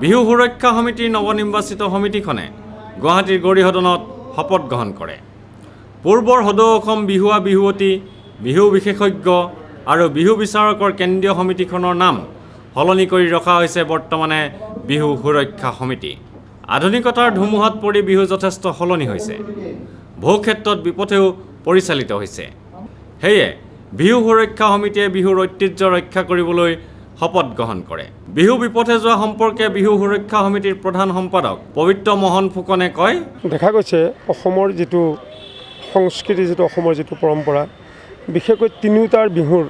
বিহু সুৰক্ষা সমিতিৰ নৱনিৰ্বাচিত সমিতিখনে গুৱাহাটীৰ গৌৰীসদনত শপত গ্ৰহণ কৰে। পূৰ্বৰ সদৌ অসম বিহুৱা বিহুৱতী, বিহু বিশেষজ্ঞ আৰু বিহু বিচাৰকৰ কেন্দ্ৰীয় সমিতিখনৰ নাম সলনি কৰি ৰখা হৈছে বৰ্তমানে বিহু সুৰক্ষা সমিতি। আধুনিকতাৰ ধুমুহাত পৰি বিহু যথেষ্ট সলনি হৈছে, বহু ক্ষেত্ৰত বিপথেও পৰিচালিত হৈছে। সেয়ে বিহু সুৰক্ষা সমিতিয়ে বিহুৰ ঐতিহ্য ৰক্ষা কৰিবলৈ শপত গ্ৰহণ কৰে। বিহু বিপথে যোৱা সম্পৰ্কে বিহু সুৰক্ষা সমিতিৰ প্ৰধান সম্পাদক পবিত্ৰ মোহন ফুকনে কয়, দেখা গৈছে অসমৰ যিটো সংস্কৃতি, অসমৰ যিটো পৰম্পৰা, বিশেষকৈ তিনিওটাৰ বিহুৰ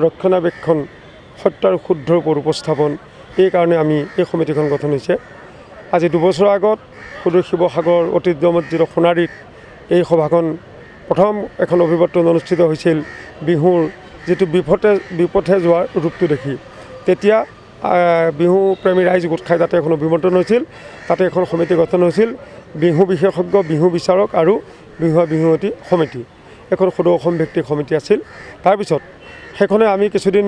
ৰক্ষণাবেক্ষণ, সত্য আৰু শুদ্ধৰ ওপৰত উপস্থাপন, এই কাৰণে আমি এই সমিতিখন গঠন হৈছে। আজি 2 বছৰ আগত সুদূৰ শিৱসাগৰ ঐতিহ্যমত যিটো সোণাৰীত এই সভাখন প্ৰথম এখন অভিৱৰ্তন অনুষ্ঠিত হৈছিল বিহুৰ যিটো বিপথে যোৱাৰ ৰূপটো দেখি। তেতিয়া বিহু প্ৰেমী ৰাইজ গোট খাই তাতে এখন অভিৱৰ্তন হৈছিল, তাতে এখন সমিতি গঠন হৈছিল, বিহু বিশেষজ্ঞ, বিহু বিচাৰক আৰু বিহুৱা বিহুৱতী সমিতি। এখন সদৌ অসম ভিত্তিক সমিতি আছিল। তাৰপিছত সেইখনে আমি কিছুদিন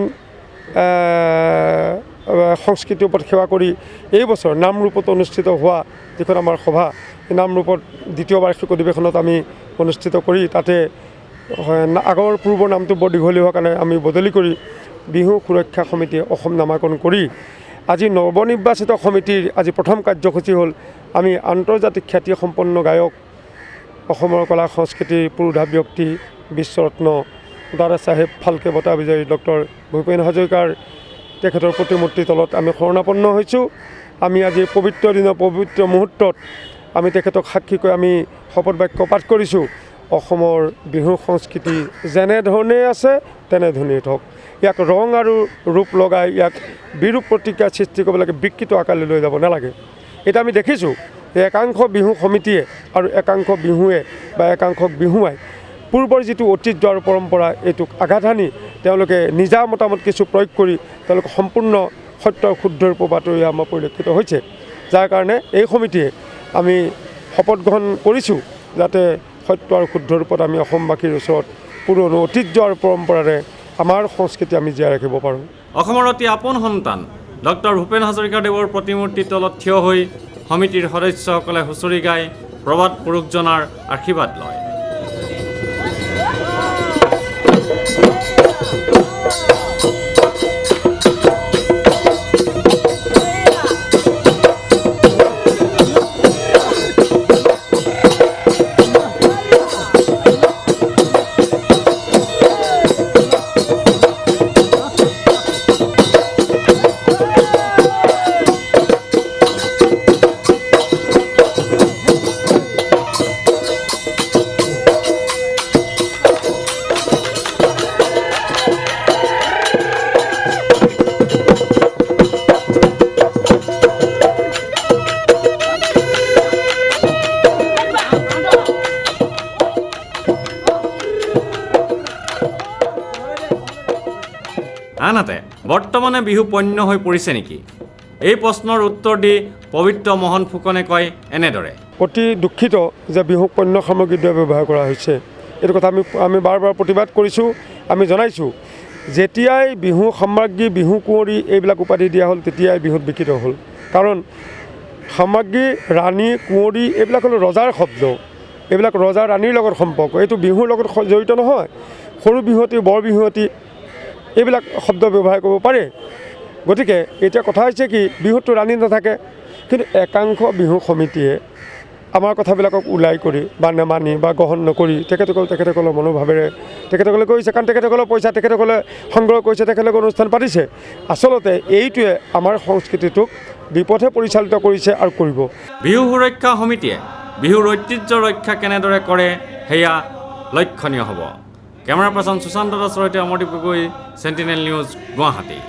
সংস্কৃতিৰ ওপৰত সেৱা কৰি এই বছৰ নামৰূপত অনুষ্ঠিত হোৱা যিখন আমাৰ সভা, এই নামৰূপত 2য় বাৰ্ষিক অধিৱেশনত আমি অনুষ্ঠিত কৰি তাতে আগৰ পূৰ্বৰ নামটো বৰ দীঘলীয়া হোৱাৰ কাৰণে আমি বদলি কৰি বিহু সুৰক্ষা সমিতিয়ে অসম নামাকৰণ কৰি আজি নৱনিৰ্বাচিত সমিতিৰ আজি প্ৰথম কাৰ্যসূচী হ'ল আমি আন্তৰ্জাতিক খ্যাতিসম্পন্ন গায়ক, অসমৰ কলা সংস্কৃতিৰ পুৰোধা ব্যক্তি, বিশ্বৰত্ন দাদা চাহেব ফাল্কে বঁটা বিজয়ী ডক্টৰ ভূপেন হাজৰিকাৰ তেখেতৰ প্ৰতিমূৰ্তিৰ তলত আমি শৰণাপন্ন হৈছোঁ। আমি আজি পবিত্ৰ দিনৰ পবিত্ৰ মুহূৰ্তত আমি তেখেতক সাক্ষী কৰি আমি শপত বাক্য পাঠ কৰিছোঁ। অসমৰ বিহু সংস্কৃতি যেনেধৰণে আছে তেনেধৰণেই থওক, ইয়াক ৰং আৰু ৰূপ লগাই ইয়াক বিৰূপ প্ৰতিক্ৰিয়াৰ সৃষ্টি কৰিব লাগে, বিকৃত আকাৰলৈ লৈ যাব নালাগে। এতিয়া আমি দেখিছোঁ যে একাংশ বিহু সমিতিয়ে আৰু একাংশ বিহুৱে বা একাংশ বিহুৱাই পূৰ্বৰ যিটো ঐতিহ্য আৰু পৰম্পৰা এইটোক আঘাত সানি তেওঁলোকে নিজা মতামত কিছু প্ৰয়োগ কৰি তেওঁলোকে সম্পূৰ্ণ সত্য শুদ্ধৰ পৰা বাতৰি আমাৰ পৰিলক্ষিত হৈছে। যাৰ কাৰণে এই সমিতিয়ে আমি শপত গ্ৰহণ কৰিছোঁ যাতে সত্য আৰু শুদ্ধৰ ওপৰত আমি অসমবাসীৰ ওচৰত পুৰণি ঐতিহ্য আৰু পৰম্পৰাৰে আমাৰ সংস্কৃতি আমি জীয়াই ৰাখিব পাৰোঁ। অসমৰ অতি আপোন সন্তান ডক্টৰ ভূপেন হাজৰিকাদেৱৰ প্ৰতিমূৰ্তিৰ তলত থিয় হৈ সমিতিৰ সদস্যসকলে হুঁচৰি গাই প্ৰবাদ পুৰুষজনাৰ আশীৰ্বাদ লয়। আনহাতে বৰ্তমানে বিহু পণ্য হৈ পৰিছে নেকি? এই প্ৰশ্নৰ উত্তৰ দি পবিত্ৰ মোহন ফুকনে কয় এনেদৰে, অতি দুখিত যে বিহু পণ্য সামগ্ৰী ব্যৱহাৰ কৰা হৈছে। এইটো কথা আমি বাৰ বাৰ প্ৰতিবাদ কৰিছোঁ। আমি জনাইছোঁ যেতিয়াই বিহু সামগ্ৰী, বিহু কুঁৱৰী এইবিলাক উপাধি দিয়া হ'ল তেতিয়াই বিহুত বিকৃত হ'ল। কাৰণ সামগ্ৰী, ৰাণী, কুঁৱৰী এইবিলাক হ'ল ৰজাৰ শব্দ, এইবিলাক ৰজা ৰাণীৰ লগত সম্পৰ্ক, এইটো বিহুৰ লগত জড়িত নহয়। সৰু বিহুৱতী, বৰ বিহুৱতী এইবিলাক শব্দ ব্যৱহাৰ কৰিব পাৰে। গতিকে এতিয়া কথা হৈছে কি, বিহুতটো ৰাণী নাথাকে, কিন্তু একাংশ বিহু সমিতিয়ে আমাৰ কথাবিলাকক ওলাই কৰি বা নেমানি বা গ্ৰহণ নকৰি তেখেতসকলৰ মনোভাৱেৰে তেখেতসকলে কৰিছে। কাৰণ তেখেতসকলৰ পইচা তেখেতসকলে সংগ্ৰহ কৰিছে, তেখেতসকলে অনুষ্ঠান পাতিছে। আচলতে এইটোৱে আমাৰ সংস্কৃতিটোক বিপথে পৰিচালিত কৰিছে আৰু কৰিব। বিহু সুৰক্ষা সমিতিয়ে বিহুৰ ঐতিহ্য ৰক্ষা কেনেদৰে কৰে সেয়া লক্ষণীয় হ'ব। কেমেৰা পাৰ্চন সুশান্ত দাসৰ সৈতে অমৰদীপ গগৈ, চেণ্টিনেল নিউজ, গুৱাহাটী।